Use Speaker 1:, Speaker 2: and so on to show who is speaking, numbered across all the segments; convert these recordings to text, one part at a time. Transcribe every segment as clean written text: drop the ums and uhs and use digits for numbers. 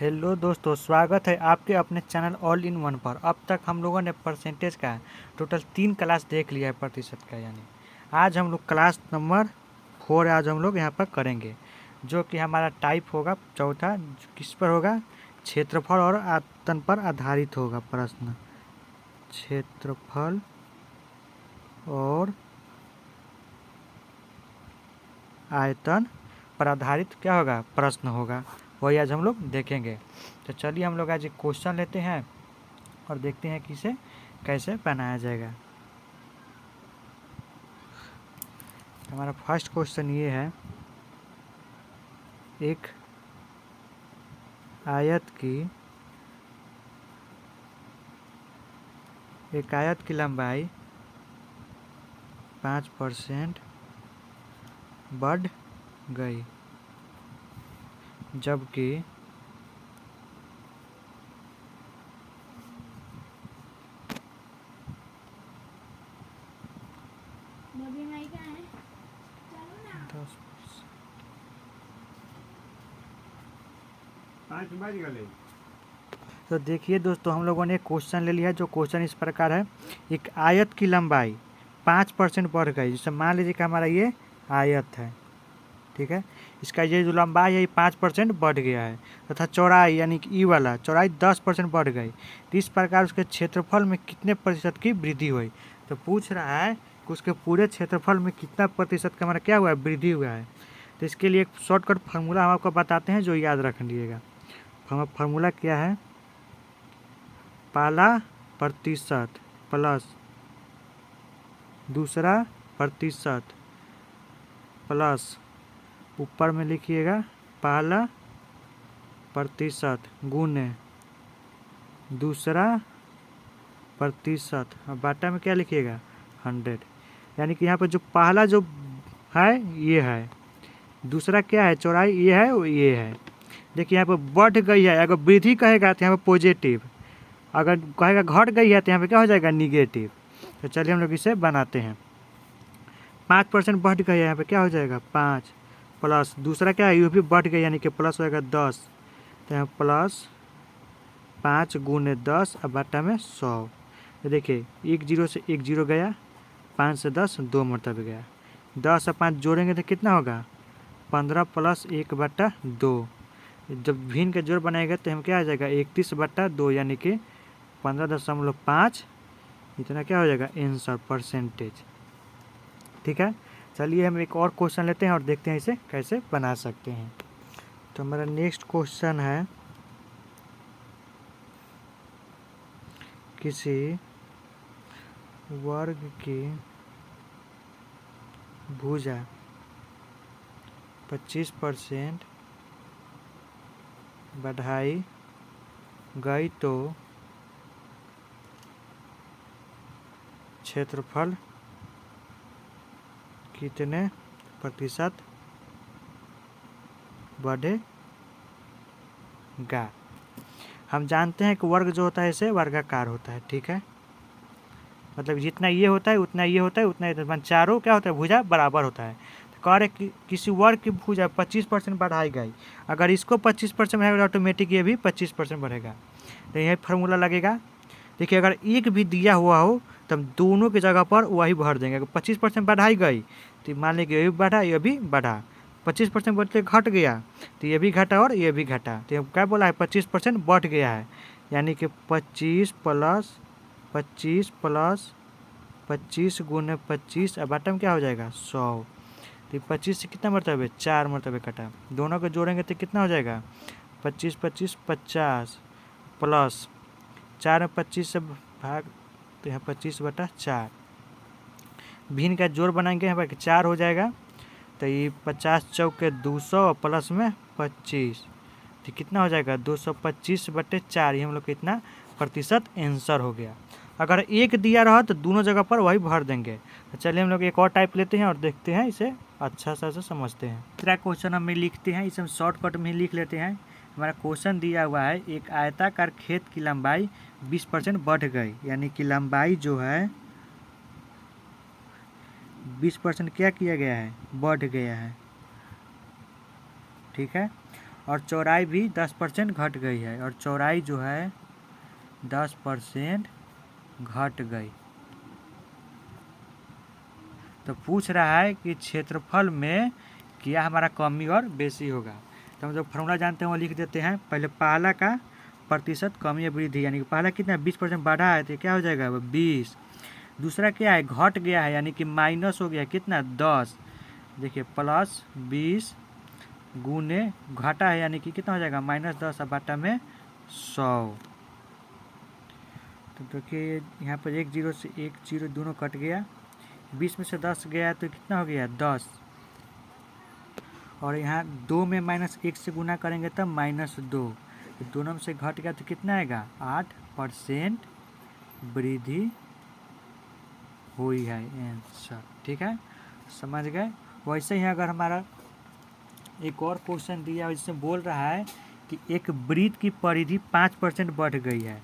Speaker 1: Hello दोस्तों, स्वागत है आपके अपने चैनल ऑल इन वन पर। अब तक हम लोगों ने परसेंटेज का टोटल 3 क्लास देख लिया है, प्रतिशत का। यानी आज हम लोग क्लास नंबर 4 आज हम लोग यहाँ पर करेंगे, जो कि हमारा टाइप होगा चौथा। किस पर होगा? क्षेत्रफल और आयतन पर आधारित होगा प्रश्न। क्षेत्रफल और आयतन पर आधारित क्या होगा? प्रश्न होगा। वही आज हम लोग देखेंगे। तो चलिए हम लोग आज एक क्वेश्चन लेते हैं और देखते हैं कि इसे कैसे बनाया जाएगा। हमारा फर्स्ट क्वेश्चन ये है, एक आयत की लंबाई 5% बढ़ गई, जबकि तो देखिए दोस्तों, हम लोगों ने एक क्वेश्चन ले लिया। जो क्वेश्चन इस प्रकार है, एक आयत की लंबाई 5% बढ़ गई। जैसे मान लीजिए कि हमारा ये आयत है, ठीक है। इसका ये जो लंबाई है ये 5% बढ़ गया है, तथा चौड़ाई यानी कि ई वाला चौड़ाई 10% बढ़ गई। तो इस प्रकार उसके क्षेत्रफल में कितने प्रतिशत की वृद्धि हुई? तो पूछ रहा है कि उसके पूरे क्षेत्रफल में कितना प्रतिशत का हमारा क्या हुआ है? वृद्धि हुआ है। तो इसके लिए एक शॉर्टकट फार्मूला हम आपको बताते हैं, जो याद रख लीजिएगा। फार्मूला क्या है? पहला प्रतिशत प्लस दूसरा प्रतिशत प्लस ऊपर में लिखिएगा पहला प्रतिशत गुने दूसरा प्रतिशत, और बाटा में क्या लिखिएगा? 100। यानी कि यहाँ पर जो पहला जो है ये है, दूसरा क्या है? चौड़ाई ये है और ये है। देखिए यहाँ पर बढ़ गई है, अगर वृद्धि कहेगा तो यहाँ पर पॉजिटिव, अगर कहेगा घट गई है तो यहाँ पे क्या हो जाएगा? निगेटिव। तो चलिए हम लोग इसे बनाते हैं। 5% बढ़ गई है, यहाँ पे क्या हो जाएगा? 5 प्लस दूसरा क्या है? ये भी बढ़ गई, यानी कि प्लस होएगा 10। तो यहाँ प्लस 5 गुने 10 और बाटा में 100। तो देखिए 1 जीरो से 1 जीरो गया, 5 से 10 2 मरतबे गया। 10 और 5 जोड़ेंगे तो कितना होगा? 15 प्लस 1 बटा 2। जब भिन्न का जोड़ बनाएगा तो हम क्या आ जाएगा? 31 बटा 2, यानी कि 15.5। इतना क्या हो जाएगा? Answer percentage. ठीक है। चलिए हम एक और क्वेश्चन लेते हैं और देखते हैं इसे कैसे बना सकते हैं। तो हमारा नेक्स्ट क्वेश्चन है, किसी वर्ग की भुजा 25% बढ़ाई गई तो क्षेत्रफल कितने प्रतिशत बढ़ेगा? हम जानते हैं कि वर्ग जो होता है इसे वर्गाकार होता है, ठीक है। मतलब जितना ये होता है उतना ये होता है, उतना ये होता है। चारों क्या होता है? भुजा बराबर होता है। तो कह रहे कि किसी वर्ग की भुजा 25% बढ़ाई गई, अगर इसको 25% बढ़ेगा ऑटोमेटिक ये भी 25% बढ़ेगा। तो यही फार्मूला लगेगा। देखिए अगर एक भी दिया हुआ हो तो हम दोनों की जगह पर वही भर देंगे। अगर 25% बढ़ाई गई तो मान लीजिए ये भी बढ़ा, ये भी बढ़ा। 25% बढ़ के घट गया तो ये भी घटा और ये भी घटा। तो क्या बोला है? 25% बढ़ गया है, यानी कि 25 प्लस 25 गुने 25 और बटम क्या हो जाएगा? 100। तो 25 से कितना मरतबे? 4 मरतबे कटा। दोनों को जोड़ेंगे तो कितना हो जाएगा? 25 25 50 प्लस 4 में 25 से भाग, तो यहाँ 25/4। भिन्न का जोड़ बनाएंगे, यहाँ पर 4 हो जाएगा। तो ये 50 चौके 200 प्लस में 25, तो कितना हो जाएगा? 225/4। ये हम लोग कितना प्रतिशत आंसर हो गया। अगर एक दिया रहा तो दोनों जगह पर वही भर देंगे। तो चलिए हम लोग एक और टाइप लेते हैं और देखते हैं, इसे अच्छा सा समझते हैं। तीसरा क्वेश्चन हम लिखते हैं, इसे हम शॉर्टकट में लिख लेते हैं। हमारा क्वेश्चन दिया हुआ है, एक आयताकार खेत की लंबाई 20% बढ़ गई, यानी कि लंबाई जो है 20% क्या किया गया है? बढ़ गया है, ठीक है। और चौड़ाई भी 10% घट गई है, और चौड़ाई जो है 10% घट गई। तो पूछ रहा है कि क्षेत्रफल में क्या हमारा कमी और बेसी होगा। तो हम जो फॉर्मूला जानते हैं वो लिख देते हैं। पहले पहला का प्रतिशत कमी या वृद्धि, यानी कि पहला कितना 20% बढ़ा है तो क्या हो जाएगा 20। दूसरा क्या है घट गया है, यानी कि माइनस हो गया कितना 10। देखिए प्लस 20 गुने घटा है, यानी कि कितना हो जाएगा -10 और बटा में 100। तो देखिए यहाँ पर 1 0 से 1 0 दोनों कट गया, 20 में से 10 गया तो कितना हो गया 10। और यहाँ 2 में -1 से गुना करेंगे तब -2, तो दोनों में से घट गया तो कितना आएगा 8% वृद्धि हुई है आंसर। ठीक है, समझ गए। वैसे ही अगर हमारा एक और क्वेश्चन दिया है जिसमें बोल रहा है कि एक वृत्त की परिधि 5% बढ़ गई है,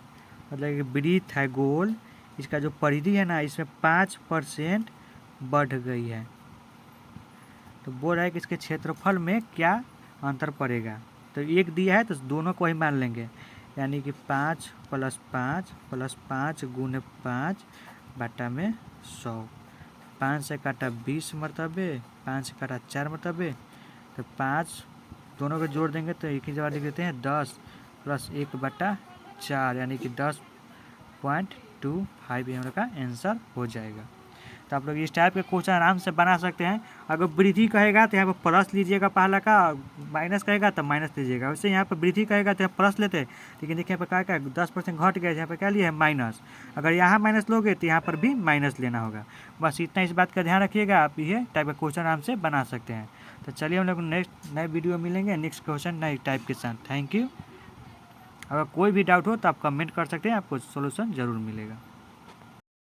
Speaker 1: मतलब एक वृत्त है गोल, इसका जो परिधि है ना इसमें 5% बढ़ गई है। तो बोल रहा है कि इसके क्षेत्रफल में क्या अंतर पड़ेगा। तो एक दिया है तो दोनों को ही मान लेंगे, यानी कि 5 + 5 + 5 गुने 5 बटा में 100। 5 से काटा 20 मरतबे, 5 से काटा 4 मरतबे, तो 5 दोनों को जोड़ देंगे तो एक ही जगह लिख देते हैं 10 + 1/4, यानी कि 10.25 ये का आंसर हो जाएगा। तो आप लोग इस टाइप के क्वेश्चन आराम से बना सकते हैं। अगर वृद्धि कहेगा तो यहाँ पर प्लस लीजिएगा पहला का, माइनस कहेगा तो माइनस लीजिएगा। वैसे यहाँ पर वृद्धि कहेगा तो प्लस लेते हैं, लेकिन देखिए यहाँ पर क्या 10% घट गया, यहाँ पर क्या लिया है माइनस। अगर यहाँ माइनस लोगे तो यहाँ पर भी माइनस लेना होगा। बस इतना इस बात का ध्यान रखिएगा, आप ये टाइप का क्वेश्चन आराम से बना सकते हैं। तो चलिए हम लोग नेक्स्ट नए वीडियो मिलेंगे, नेक्स्ट क्वेश्चन नए टाइप के साथ। Thank you. अगर कोई भी डाउट हो तो आप कमेंट कर सकते हैं, आपको सोल्यूशन ज़रूर मिलेगा।